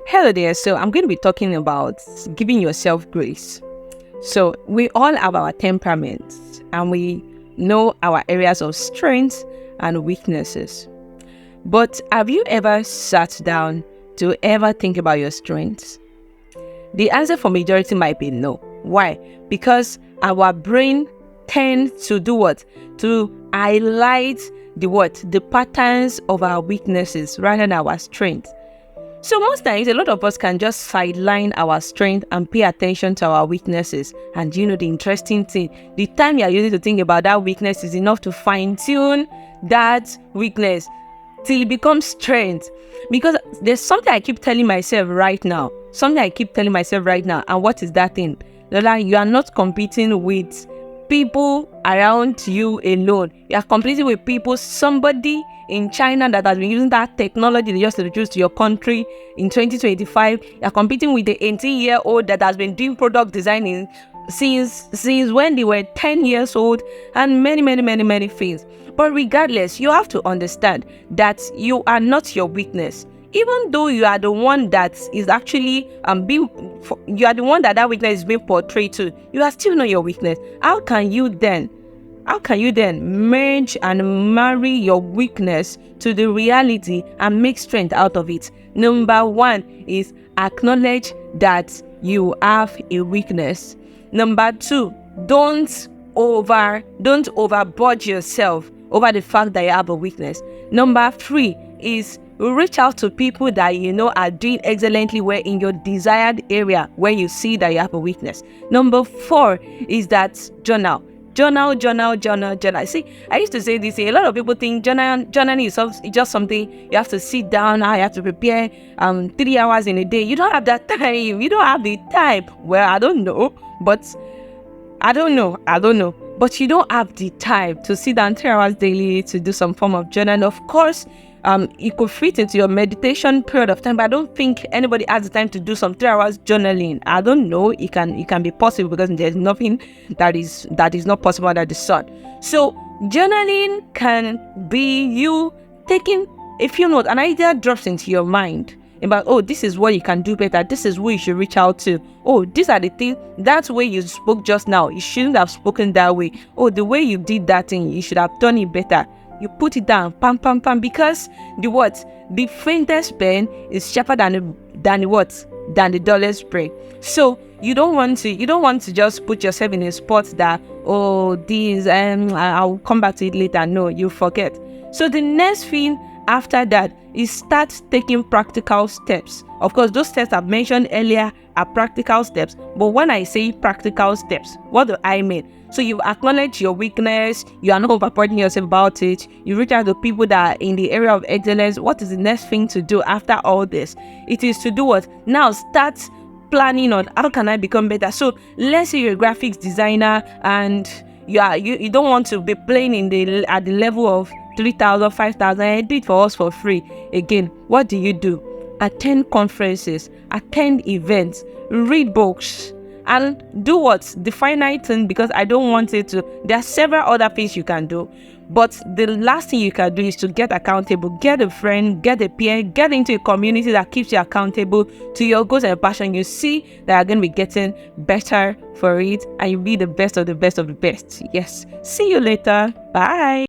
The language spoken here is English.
Hello there. So I'm going to be talking about giving yourself grace. So we all have our temperaments and we know our areas of strength and weaknesses. But have you ever sat down to ever think about your strengths? The answer for majority might be no. Why? Because our brain tends to do what? To highlight the patterns of our weaknesses rather than our strengths. So most times, a lot of us can just sideline our strength and pay attention to our weaknesses. And the interesting thing, the time you are using to think about that weakness is enough to fine-tune that weakness till it becomes strength. Because there's something I keep telling myself right now. And what is that thing? Lola, you are not competing with people around you alone. You are competing with somebody in China that has been using that technology they just introduced to your country in 2025. You are competing with the 18-year-old that has been doing product designing since when they were 10 years old, and many things. But regardless, you have to understand that you are not your weakness. Even though you are the one that is actually you are the one that weakness is being portrayed to, you are still not your weakness. How can you then merge and marry your weakness to the reality and make strength out of it? Number one is acknowledge that you have a weakness. Number two, don't overboard yourself over the fact that you have a weakness. Number three is reach out to people that are doing excellently well in your desired area where you see that you have a weakness. Number four is that journal. See, I used to say this. A lot of people think journaling is just something you have to sit down. You have to prepare 3 hours in a day. You don't have that time. You don't have the time. Well, I don't know. But you don't have the time to sit down 3 hours daily to do some form of journaling. Of course, it could fit into your meditation period of time, but I don't think anybody has the time to do some 3 hours journaling. I don't know. It can be possible because there's nothing that is not possible under the sun. So journaling can be you taking a few notes. An idea drops into your mind about, this is what you can do better. This is who you should reach out to. These are the things. That's way you spoke just now. You shouldn't have spoken that way. The way you did that thing, you should have done it better. You put it down, pam, because the faintest pen is sharper than the dullest brain. So you don't want to just put yourself in a spot that I'll come back to it later. No, you forget. So the next thing after that is start taking practical steps. Of course, those steps I've mentioned earlier are practical steps. But when I say practical steps, what do I mean? So you acknowledge your weakness. You are not overburdening yourself about it. You reach out to people that are in the area of excellence. What is the next thing to do after all this? It is to do what? Now start planning on how can I become better. So let's say you're a graphics designer and you don't want to be playing at the level of 3,000, 5,000. Do it for us for free. Again, what do? Attend conferences, attend events, read books, and do the finite thing, because I don't want it to. There are several other things you can do, but the last thing you can do is to get accountable. Get a friend, get a peer, get into a community that keeps you accountable to your goals and passion. You see that you're going to be getting better for it, and you'll be the best of the best of the best. Yes. See you later. Bye.